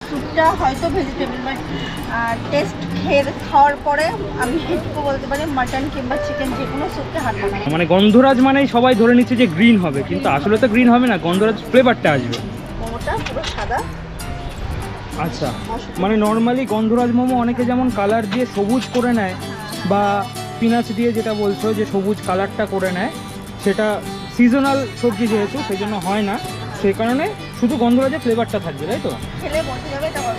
স্যুপটা হয়তো vegetable, but test খাওয়ার পরে আমি এটুকু বলতে পারি মাটন কিংবা চিকেন যে কোনো স্যুপকে হার মানায়। মানে গন্ধরাজ মানেই সবাই ধরে নিচ্ছে যে গ্রিন হবে, কিন্তু আসলে তো গ্রিন হবে না, গন্ধরাজ ফ্লেভারটা আসবে। মোমোটা পুরো সাদা। আচ্ছা, মানে নর্মালি গন্ধরাজ মোমো অনেকে যেমন কালার দিয়ে সবুজ করে নেয়, বা পিনাচ দিয়ে যেটা বলছো যে সবুজ কালারটা করে নেয়, সেটা সিজনাল সবজি যেহেতু সেই জন্য হয় না, সেই কারণে শুধু গন্ধরাজের ফ্লেভারটা থাকবে, তাই তো? খেলে বোঝা যাবে এটা কত।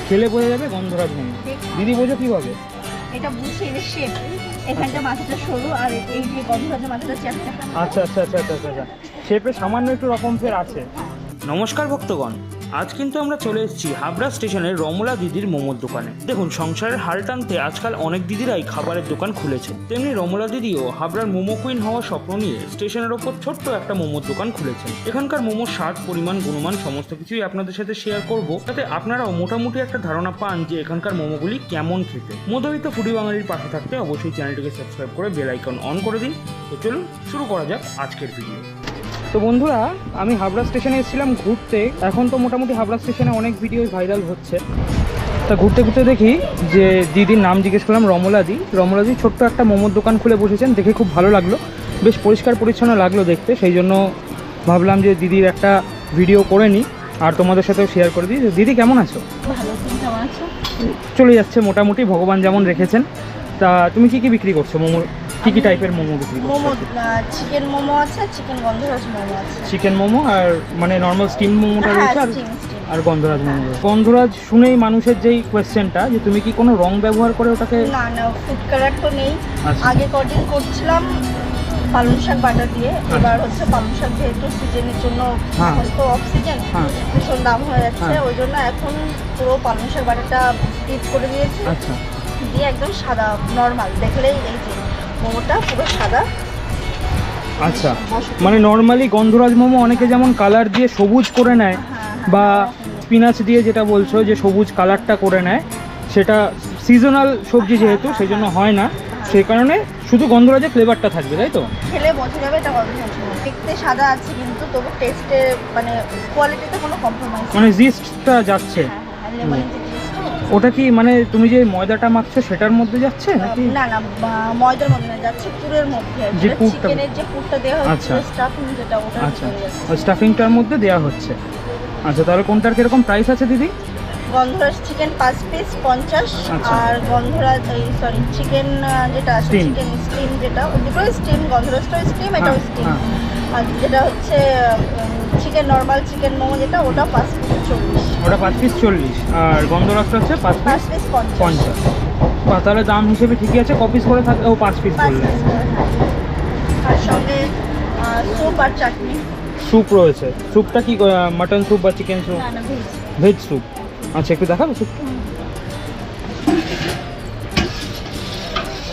খেলে বোঝা যাবে গন্ধরাজ মোমো। দিদি বোঝো কীভাবে? এটা বুঝছে এর শেপ, এখানটা মাথাটা সরু আর এই যে গন্ধরাজের মাথাটা চ্যাপটা। আচ্ছা আচ্ছা আচ্ছা আচ্ছা আচ্ছা, শেপে সামান্য একটু রকম ফের আছে। নমস্কার ভক্তগণ, আজ কিন্তু আমরা চলে এসেছি হাবড়া স্টেশনের রমলা দিদির মোমোর দোকানে। দেখুন, সংসারের হাল টানতে আজকাল অনেক দিদিরাই খাবারের দোকান খুলেছে, তেমনি রমলা দিদিও হাবড়ার মোমো কুইন হওয়ার স্বপ্ন নিয়ে স্টেশনের ওপর ছোট্ট একটা মোমোর দোকান খুলেছেন। এখানকার মোমোর স্বাদ, পরিমাণ, গুণমান সমস্ত কিছুই আপনাদের সাথে শেয়ার করব, যাতে আপনারাও মোটামুটি একটা ধারণা পান যে এখানকার মোমোগুলি কেমন খেতে। মধ্যবিত্ত ফুডি বাঙালির পাশে থাকতে অবশ্যই চ্যানেলটিকে সাবস্ক্রাইব করে বেল আইকন অন করে দিন। তো চলুন শুরু করা যাক আজকের ভিডিও। তো বন্ধুরা, আমি হাবড়া স্টেশনে এসেছিলাম ঘুরতে। এখন তো মোটামুটি হাবড়া স্টেশনে অনেক ভিডিও ভাইরাল হচ্ছে। তা ঘুরতে ঘুরতে দেখি যে দিদির নাম জিজ্ঞেস করলাম, রমলাদি ছোট্ট একটা মোমোর দোকান খুলে বসেছেন। দেখে খুব ভালো লাগলো, বেশ পরিষ্কার পরিচ্ছন্ন লাগলো দেখতে। সেই জন্য ভাবলাম যে দিদির একটা ভিডিও করে নিই আর তোমাদের সাথেও শেয়ার করে দিই। দিদি কেমন আছো? ভালো, তুমি কেমন আছো? চলে যাচ্ছে মোটামুটি, ভগবান যেমন রেখেছেন। তা তুমি কি কি বিক্রি করছো? মোমো কি কি টাইপের মোমো বিক্রি করছো? মোমো চিকেন মোমো আছে, চিকেন গন্ধরাজ মোমো আছে। চিকেন মোমো আর মানে নর্মাল স্টিম মোমোটা হ্যাঁ, রয়েছে, স্টিম। আর গন্ধরাজ মোমো। গন্ধরাজ শুনেই মানুষের যেই কোয়েশ্চেনটা যে তুমি কি কোনো রং ব্যবহার করে ওটাকে? না, ফুড কালার তো নেই। আচ্ছা। আগে কদিন করছিলাম পালং শাক বাটা দিয়ে, এবার হচ্ছে পালং শাক যেহেতু সিজনের জন্য হ্যাঁ। এখন তো অফ সিজন, হ্যাঁ। ভীষণ দাম হয়ে যাচ্ছে, হ্যাঁ। ওই জন্য এখন পুরো পালং শাক বাটাটা স্কিপ করে দিয়েছি। আচ্ছা, দিয়ে একদম সাদা নর্মাল, দেখলেই এই যে মোমোটা পুরো সাদা। আচ্ছা, মানে নর্মালি গন্ধরাজ মোমো অনেকে যেমন কালার দিয়ে সবুজ করে নেয়, বা পিনাচ দিয়ে যেটা বলছো যে সবুজ কালারটা করে নেয়, সেটা সিজনাল সবজি যেহেতু সেই জন্য হয় না, সেই কারণে শুধু গন্ধরাজের ফ্লেভারটা থাকবে, তাই তো? খেলে বোঝা যাবে এটা কত। দেখতে সাদা আছে কিন্তু তবু টেস্টে মানে কোয়ালিটিতে কোনো কম্প্রোমাইজ। মানে জিস্টটা যাচ্ছে। ওটা কি মানে তুমি যে ময়দাটা মাখছো সেটার মধ্যে যাচ্ছে নাকি? না, ময়দার মধ্যে না, যাচ্ছে পুরের মধ্যে, যে পুরটা, চিকেনের যে পুরটা দেওয়া হচ্ছে, আচ্ছা, স্টাফিং যেটা, ওটা আচ্ছা, ওই স্টাফিংটার মধ্যে দেওয়া হচ্ছে। আচ্ছা, তাহলে কোনটার কিরকম প্রাইস আছে দিদি? গন্ধরাজ চিকেন 5 পিস 50, আচ্ছা। আর গন্ধরাজ চিকেন যেটা আছে, Steam। চিকেন স্টিম যেটা, দুটোই স্টিম, গন্ধরাজটাও স্টিম, এটাও হ্যাঁ, স্টিম। হ্যাঁ। আর যেটা হচ্ছে চিকেন নর্মাল চিকেন মোমো যেটা, ওটা 5 পিস 40। ওটা 5 পিস 40, আর গন্ধরাজটা হচ্ছে 5 5 পিস পিস 50। তাহলে দাম হিসেবে ঠিকই আছে। ক পিস করে থাকে? ও 5 পিস 5 করলে। পিস করে, হ্যাঁ। আর সঙ্গে স্যুপ আর চাটনি। স্যুপ রয়েছে। স্যুপটা কি মাটন স্যুপ বা চিকেন স্যুপ? না, ভেজ। Veg soup. আচ্ছা, একটু দেখাবো স্যুপ।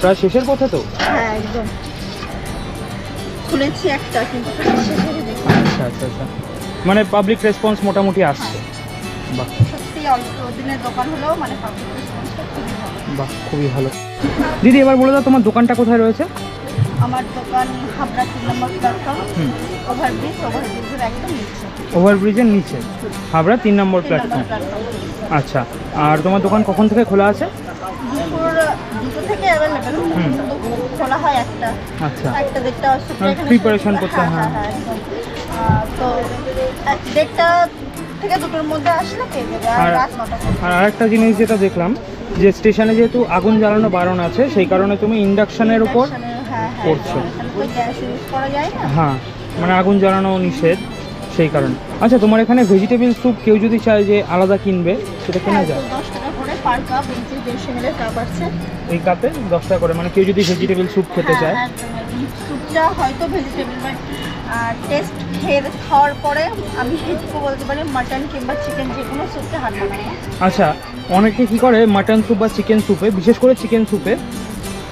প্রায় শেষের পথে তো? হ্যাঁ, একদম। খুলেছি একটা, কিন্তু শেষে দেখি আচ্ছা আচ্ছা আচ্ছা, মানে পাবলিক রেসপন্স মোটামুটি আসছে। বাহ, সত্যি অল্প দিনের দোকান হলেও মানে পাবলিক রেসপন্সটা খুবই ভালো। বাহ, খুবই ভালো। দিদি এবার বলে দাও তোমার দোকানটা কোথায় রয়েছে? আমার দোকান হাবড়া 3 নম্বর প্ল্যাটফর্ম, হুম, ওভারব্রিজের একদম নিচে। ওভারব্রিজের নিচে, হাবড়া 3 নম্বর 3 নম্বর প্ল্যাটফর্ম। প্ল্যাটফর্ম। আচ্ছা, আর তোমার দোকান কখন থেকে খোলা আছে? দুপুর 2টো থেকে অ্যাভেলেবেল, হুম। খোলা হয় একটা, আচ্ছা, 1টা মানে preparation করতে, হ্যাঁ, হ্যাঁ। একদম। তো 1টা থেকে 2টোর মধ্যে আসলে পেয়ে যাবে, আর আর রাত 9টা পর্যন্ত। আর আরেকটা জিনিস যেটা দেখলাম, যে স্টেশনে যেহেতু আগুন জ্বালানো বারণ আছে, সেই কারণে তুমি ইন্ডাকশনের উপর হ্যাঁ, করছো। এখানে তো গ্যাস ইউজ করা যায় না। হ্যাঁ, মানে আগুন জ্বালানো নিষেধ, সেই কারণে। আচ্ছা, তোমার এখানে ভেজিটেবল স্যুপ কেউ যদি চায় যে আলাদা কিনবে, সেটা কেনা যায়? 10 টাকা করে পার কাপ, 150 ml কাপ আছে। এই কাপে 10 টাকা করে, মানে কেউ যদি ভেজিটেবল স্যুপ খেতে চায়। হ্যাঁ, স্যুপটা হয়তো ভেজিটেবল, বাট টেস্ট খাওয়ার পরে আমি এটুকু বলতে পারি মাটন কিংবা চিকেন যে কোনো স্যুপকে হার মানায়। আচ্ছা, অনেকে কি করে মাটন স্যুপ বা চিকেন স্যুপে, বিশেষ করে চিকেন স্যুপে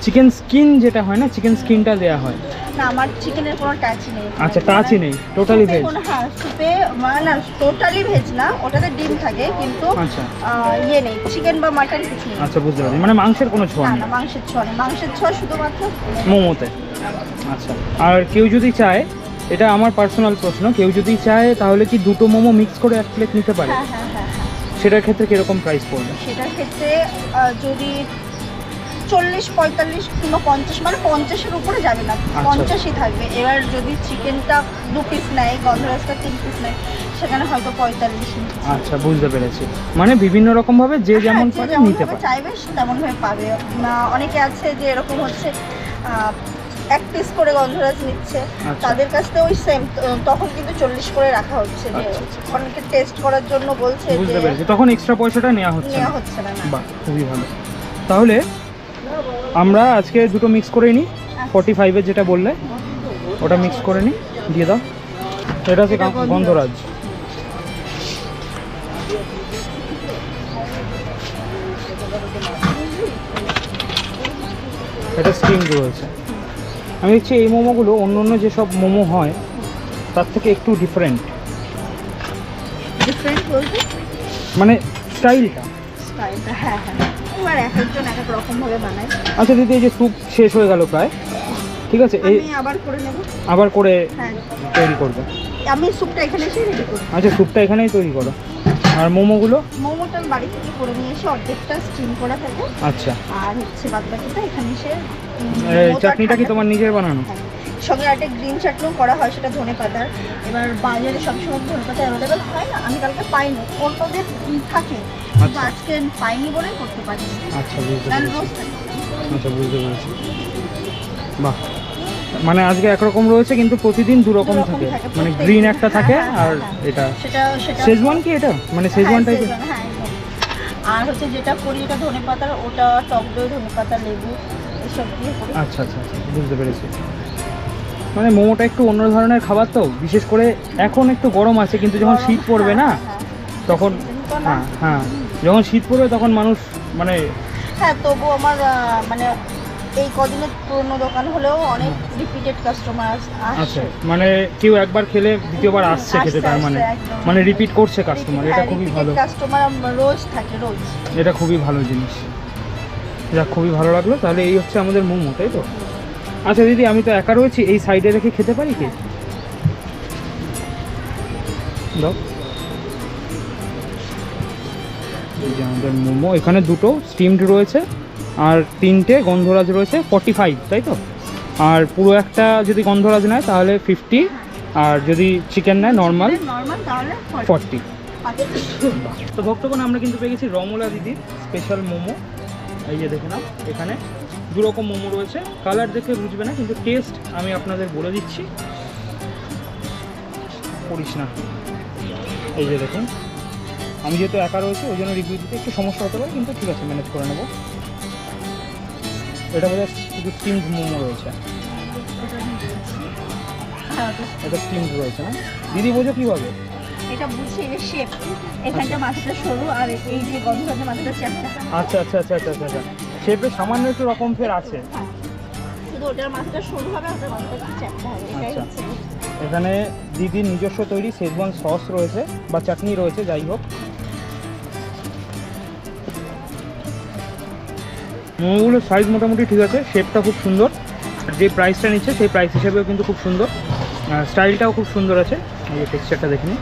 চিকেন স্কিন যেটা হয় না, চিকেন স্কিনটা দেওয়া হয়। না, আমার চিকেনের কোনো টাচই নেই। আচ্ছা, টাচই নেই, টোটালি ভেজ। হ্যাঁ, স্যুপে মানে না, টোটালি ভেজ না, ওটাতে ডিম থাকে কিন্তু আচ্ছা, ইয়ে নেই, চিকেন বা মাটন কিছু নেই। আচ্ছা, বুঝতে পারছি, মানে মাংসের কোনো ছোঁয়া না, নেই মাংসের ছোঁয়া নেই, মাংসের ছোঁয়া শুধুমাত্র মোমোতে। আচ্ছা, আর কেউ যদি চায়, এটা আমার পার্সোনাল প্রশ্ন, কেউ যদি চায় তাহলে কি দুটো মোমো মিক্স করে 1 প্লেট নিতে পারে? হ্যাঁ, হ্যাঁ, হ্যাঁ, হ্যাঁ। সেটার ক্ষেত্রে কীরকম প্রাইস পড়বে? সেটার ক্ষেত্রে যদি 40-45 কিংবা 50, মানে 50-এর উপরে যাবে না, 50ই থাকবে। এবার যদি চিকেনটা 2 পিস নেয়, গন্ধরাজটা 3 পিস নেয়, সেখানে হয়তো 45। আচ্ছা, বুঝতে পেরেছি। মানে বিভিন্ন রকমভাবে যে যেমন পারে নিতে পারে, চাইবে তেমনভাবে পাবে। অনেকে আছে যে এরকম হচ্ছে 1 পিস করে গন্ধরাজ নিচ্ছে, তাদের কাছ থেকে ওই সেম, তখন কিন্তু 40 করে রাখা হচ্ছে। যে অনেকে টেস্ট করার জন্য বলছে, বুঝতে পেরেছি, তখন এক্সট্রা পয়সাটা নেওয়া হচ্ছে না। বাহ, খুবই ভালো। তাহলে আমরা আজকে দুটো মিক্স করে নিই, 45-এর যেটা বললে ওটা মিক্স করে নিই, দিয়ে দাও। এটা হচ্ছে গন্ধরাজ। এটা স্টিম রয়েছে। আমি দেখছি এই মোমোগুলো অন্য অন্য যেসব মোমো হয় তার থেকে একটু ডিফারেন্ট বলতে, মানে স্টাইলটা। হ্যাঁ, এবার এক একজন এক এক রকমভাবে বানায়। আচ্ছা দিদি, এই যে স্যুপ শেষ হয়ে গেল প্রায়, ঠিক আছে, এই আবার করে নেব, আবার করে তৈরি করবে। আমি স্যুপটা এখানে এসে রেডি করব। আচ্ছা, স্যুপটা এখানেই তৈরি করো। আর মোমোগুলো? মোমোটা বাড়ি থেকে করে নিয়ে এসে অর্ধেকটা স্টিম করা থাকে। আচ্ছা, আর হচ্ছে বাদবাকিটা এখানে এসে। চাটনিটা কি তোমার নিজের বানানো? সঙ্গে একটা গ্রিন চাটনিও করা হয়, সেটা ধনেপাতার। এবার বাজারে সবসময় ধনেপাতা অ্যাভেলেবেল হয় না, আমি কালকে পাইনি, অন্যদের থাকে, কিন্তু আজকে পাইনি বলে করতে পারিনি। আচ্ছা, বুঝতে পেরেছি। আচ্ছা, বুঝতে পেরেছি। বাহ, মানে আজকে একরকম রয়েছে কিন্তু প্রতিদিন দুরকম থাকে, মানে গ্রিন একটা থাকে আর এটা শেজওয়ান। কি এটা মানে শেজওয়ান টাইপের? আর হচ্ছে যেটা করি এটা ধনেপাতার, ওটা টক দই, ধনেপাতা, লেবু এসব দিয়ে করি। আচ্ছা আচ্ছা আচ্ছা, বুঝতে পেরেছি। মানে মোমোটা একটু অন্য ধরনের খাবার তো, বিশেষ করে এখন একটু গরম আছে, কিন্তু যখন শীত পড়বে না তখন, হ্যাঁ যখন শীত পড়বে তখন মানুষ মানে, হ্যাঁ তবু আমার মানে এই কদিনের পুরনো দোকান হলেও অনেক রিপিটেড কাস্টমার আসছে। মানে কেউ একবার খেলে দ্বিতীয়বার আসছে খেতে, তার মানে রিপিট করছে কাস্টমার। এটা খুবই ভালো, কাস্টমার রোজ থাকে, রোজ। এটা খুবই ভালো জিনিস, যা খুবই ভালো লাগলো। তাহলে এই হচ্ছে আমাদের মোমো, তাই তো? আচ্ছা দিদি, আমি তো একা রয়েছি, এই সাইডে রেখে খেতে পারি কি? দাও। এই যে আমাদের মোমো, এখানে দুটো স্টিমড রয়েছে আর 3টে গন্ধরাজ রয়েছে, 45, তাই তো? আর পুরো একটা যদি গন্ধরাজ নেয় তাহলে 50, আর যদি চিকেন নেয় নর্মাল তাহলে 40। তো ভক্তগণ, আমরা কিন্তু পেয়ে গেছি রমলা দিদির স্পেশাল মোমো। এই যে দেখে নাও, এখানে দুরকম মোমো রয়েছে, কালার দেখে বুঝবে না, কিন্তু টেস্ট আমি আপনাদের বলে দিচ্ছি, করিস না। এই যে দেখুন, আমি যেহেতু একা রয়েছে ওই জন্য রিভিউ দিতে একটু সমস্যা হতে পারে, কিন্তু ঠিক আছে, ম্যানেজ করে নেবো। এটা বোধহয় শুধু স্টিমড মোমো রয়েছে, এটা স্টিমড রয়েছে না দিদি? বোঝো কীভাবে? এটা বুঝছি, এর শেপ, এখানটা মাথাটা সরু আর এই যে গন্ধরাজের মাথাটা চ্যাপ্টা। আচ্ছা আচ্ছা আচ্ছা আচ্ছা আচ্ছা, শেপে সামান্য একটু রকম ফের আছে, শুধু ওটার মাথাটা সরু হবে, ওটার মাথাটা একটু চ্যাপ্টা হবে, এটাই হচ্ছে। এখানে দিদির নিজস্ব তৈরি শেজওয়ান সস রয়েছে বা চাটনি রয়েছে, যাই হোক। মোমোগুলোর সাইজ মোটামুটি ঠিক আছে, শেপটা খুব সুন্দর, আর যে প্রাইসটা নিচ্ছে সেই প্রাইস হিসেবেও কিন্তু খুব সুন্দর, স্টাইলটাও খুব সুন্দর আছে। এই যে টেক্সচারটা দেখে নিই,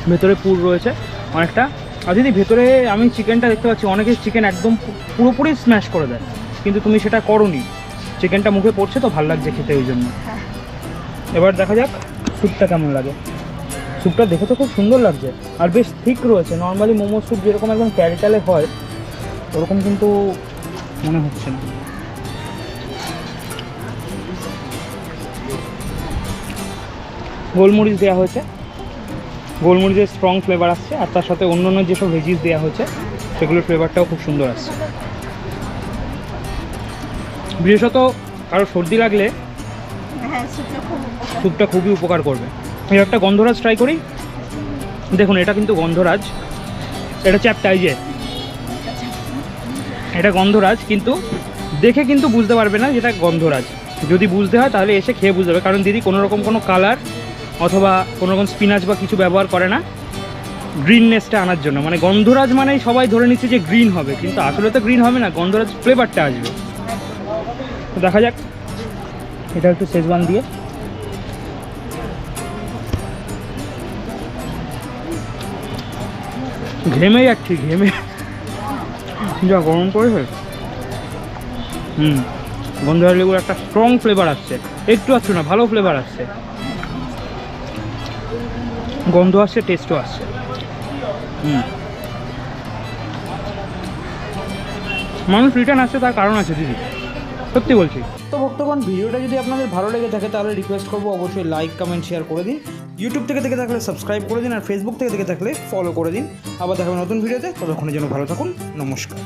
ভেতরে পুর রয়েছে অনেকটা। আর দিদি, ভেতরে আমি চিকেনটা দেখতে পাচ্ছি, অনেকে চিকেন একদম পুরোপুরি স্ম্যাশ করে দেয়, কিন্তু তুমি সেটা করোনি, চিকেনটা মুখে পড়ছে তো ভালো লাগছে খেতে, ওই জন্য। এবার দেখা যাক স্যুপটা কেমন লাগে। স্যুপটা দেখে তো খুব সুন্দর লাগছে, আর বেশ ঠিক রয়েছে। নর্মালি মোমো স্যুপ যেরকম একদম ক্যারিটালে হয় ওরকম কিন্তু মনে হচ্ছে না। গোলমরিচ দেওয়া হয়েছে, গোলমরিচের স্ট্রং ফ্লেভার আসছে, আর তার সাথে অন্য অন্য যেসব ভেজিস দেওয়া হয়েছে সেগুলোর ফ্লেভারটাও খুব সুন্দর আসছে। বিশেষত কারো সর্দি লাগলে স্যুপটা খুবই উপকার করবে। এই একটা গন্ধরাজ ট্রাই করি, দেখুন এটা কিন্তু গন্ধরাজ, এটা চ্যাপ্টা, এই যে এটা গন্ধরাজ, কিন্তু দেখে কিন্তু বুঝতে পারবে না যেটা গন্ধরাজ। যদি বুঝতে হয় তাহলে এসে খেয়ে বুঝতে হবে, কারণ দিদি কোনো রকম কোনো কালার অথবা কোনো রকম স্পিনাচ বা কিছু ব্যবহার করে না গ্রিননেসটা আনার জন্য। মানে গন্ধরাজ মানেই সবাই ধরে নিচ্ছে যে গ্রিন হবে, কিন্তু আসলে তো গ্রিন হবে না, গন্ধরাজ ফ্লেভারটা আসবে। তো দেখা যাক, এটা একটু শেজওয়ান দিয়ে। ঘেমে যাচ্ছি, ঘেমে যা গরম করেছে। গন্ধরাজ লেবুর একটা স্ট্রং ফ্লেভার আসছে, একটু আসছে না, ভালো ফ্লেভার আসছে, গন্ধ আসছে, টেস্টও আসছে। মানুষ রিটার্ন আসছে, তার কারণ আছে দিদি, সত্যি বলছি। তো ভক্তগণ, ভিডিওটা যদি আপনাদের ভালো লেগে থাকে তাহলে রিকোয়েস্ট করবো অবশ্যই লাইক কমেন্ট শেয়ার করে দিন। ইউটিউব থেকে দেখে থাকলে সাবস্ক্রাইব করে দিন, আর ফেসবুক থেকে দেখে থাকলে ফলো করে দিন। আবার দেখাবেন নতুন ভিডিওতে, ততক্ষণের জন্য ভালো থাকুন, নমস্কার।